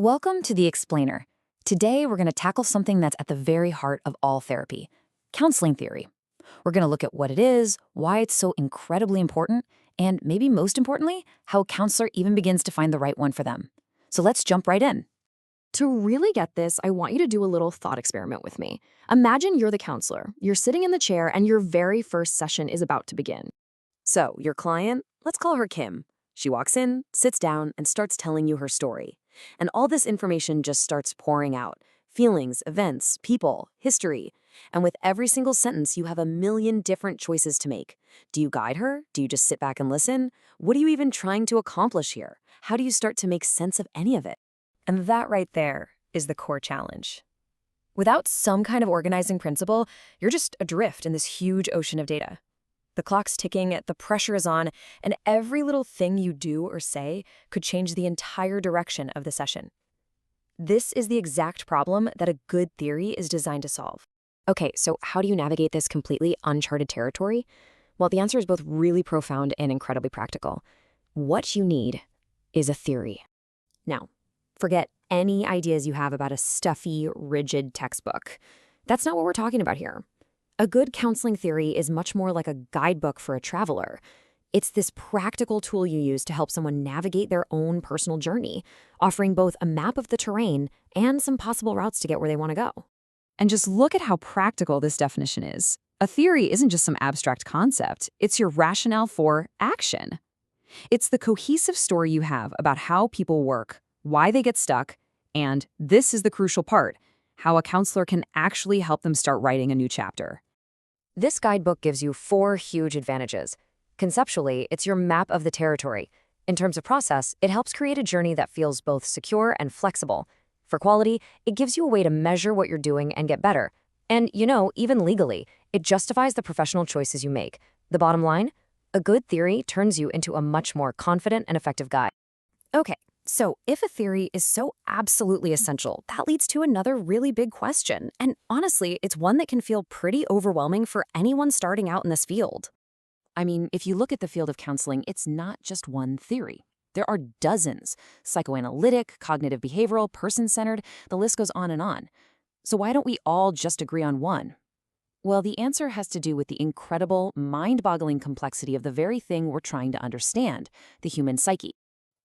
Welcome to The Explainer. Today, we're going to tackle something that's at the very heart of all therapy, counseling theory. We're going to look at what it is, why it's so incredibly important, and maybe most importantly, how a counselor even begins to find the right one for them. So let's jump right in. To really get this, I want you to do a little thought experiment with me. Imagine you're the counselor. You're sitting in the chair and your very first session is about to begin. So, your client, let's call her Kim. She walks in, sits down, and starts telling you her story. And all this information just starts pouring out. Feelings, events, people, history. And with every single sentence, you have a million different choices to make. Do you guide her? Do you just sit back and listen? What are you even trying to accomplish here? How do you start to make sense of any of it? And that right there is the core challenge. Without some kind of organizing principle, you're just adrift in this huge ocean of data. The clock's ticking, the pressure is on, and every little thing you do or say could change the entire direction of the session. This is the exact problem that a good theory is designed to solve. Okay, so how do you navigate this completely uncharted territory? Well, the answer is both really profound and incredibly practical. What you need is a theory. Now, forget any ideas you have about a stuffy, rigid textbook. That's not what we're talking about here. A good counseling theory is much more like a guidebook for a traveler. It's this practical tool you use to help someone navigate their own personal journey, offering both a map of the terrain and some possible routes to get where they want to go. And just look at how practical this definition is. A theory isn't just some abstract concept, it's your rationale for action. It's the cohesive story you have about how people work, why they get stuck, and this is the crucial part, how a counselor can actually help them start writing a new chapter. This guidebook gives you 4 huge advantages. Conceptually, it's your map of the territory. In terms of process, it helps create a journey that feels both secure and flexible. For quality, it gives you a way to measure what you're doing and get better. And, even legally, it justifies the professional choices you make. The bottom line? A good theory turns you into a much more confident and effective guide. Okay, so if a theory is so absolutely essential, that leads to another really big question. And honestly, it's one that can feel pretty overwhelming for anyone starting out in this field. I mean, if you look at the field of counseling, it's not just one theory. There are dozens: psychoanalytic, cognitive behavioral, person-centered, the list goes on and on. So why don't we all just agree on one? Well, the answer has to do with the incredible, mind-boggling complexity of the very thing we're trying to understand, the human psyche.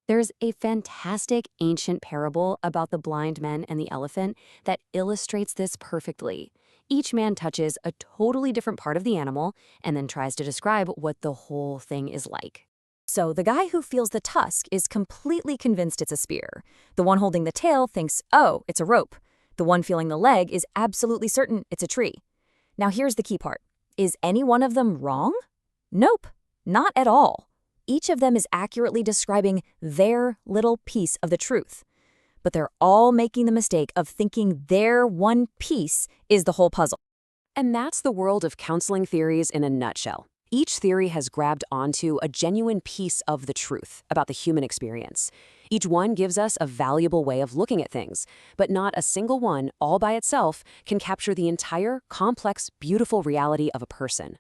There's a fantastic ancient parable about the blind men and the elephant that illustrates this perfectly. Each man touches a totally different part of the animal and then tries to describe what the whole thing is like. So the guy who feels the tusk is completely convinced it's a spear. The one holding the tail thinks, oh, it's a rope. The one feeling the leg is absolutely certain it's a tree. Now here's the key part. Is any one of them wrong? Nope, not at all. Each of them is accurately describing their little piece of the truth. But they're all making the mistake of thinking their one piece is the whole puzzle. And that's the world of counseling theories in a nutshell. Each theory has grabbed onto a genuine piece of the truth about the human experience. Each one gives us a valuable way of looking at things, but not a single one, all by itself, can capture the entire, complex, beautiful reality of a person.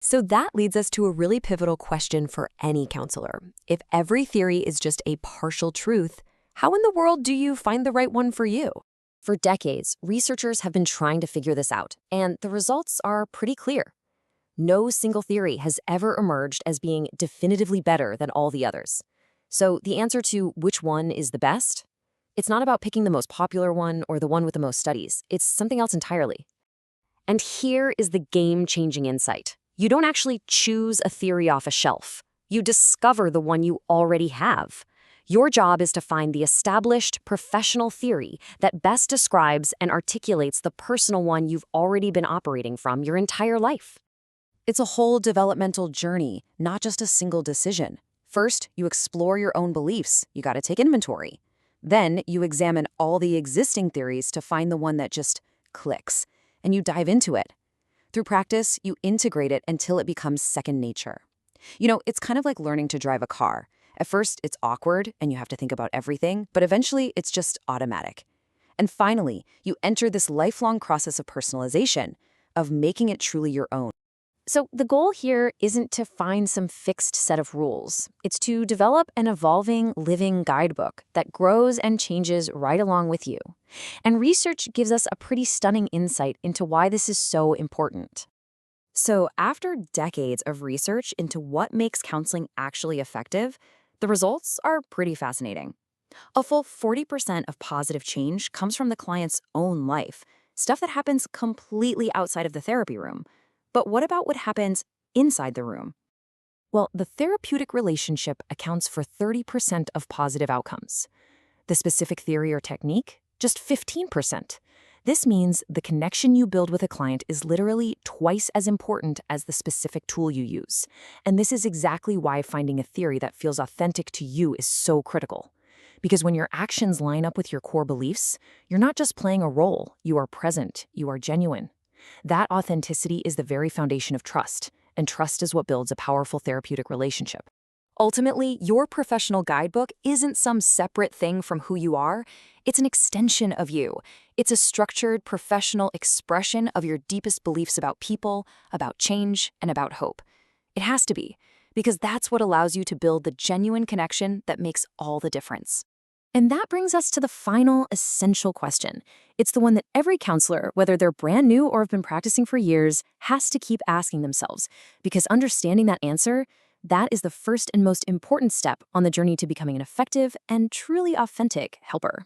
So that leads us to a really pivotal question for any counselor. If every theory is just a partial truth, how in the world do you find the right one for you? For decades, researchers have been trying to figure this out, and the results are pretty clear. No single theory has ever emerged as being definitively better than all the others. So the answer to which one is the best? It's not about picking the most popular one or the one with the most studies. It's something else entirely. And here is the game-changing insight. You don't actually choose a theory off a shelf. You discover the one you already have. Your job is to find the established professional theory that best describes and articulates the personal one you've already been operating from your entire life. It's a whole developmental journey, not just a single decision. First, you explore your own beliefs. You got to take inventory. Then you examine all the existing theories to find the one that just clicks, and you dive into it. Through practice, you integrate it until it becomes second nature. It's kind of like learning to drive a car. At first, it's awkward and you have to think about everything, but eventually it's just automatic. And finally, you enter this lifelong process of personalization, of making it truly your own. So the goal here isn't to find some fixed set of rules. It's to develop an evolving, living guidebook that grows and changes right along with you. And research gives us a pretty stunning insight into why this is so important. So, after decades of research into what makes counseling actually effective, the results are pretty fascinating. A full 40% of positive change comes from the client's own life, stuff that happens completely outside of the therapy room. But what about what happens inside the room? Well, the therapeutic relationship accounts for 30% of positive outcomes. The specific theory or technique, just 15%. This means the connection you build with a client is literally twice as important as the specific tool you use. And this is exactly why finding a theory that feels authentic to you is so critical. Because when your actions line up with your core beliefs, you're not just playing a role, you are present, you are genuine. That authenticity is the very foundation of trust, and trust is what builds a powerful therapeutic relationship. Ultimately, your professional guidebook isn't some separate thing from who you are. It's an extension of you. It's a structured, professional expression of your deepest beliefs about people, about change, and about hope. It has to be, because that's what allows you to build the genuine connection that makes all the difference. And that brings us to the final essential question. It's the one that every counselor, whether they're brand new or have been practicing for years, has to keep asking themselves, because understanding that answer, that is the first and most important step on the journey to becoming an effective and truly authentic helper.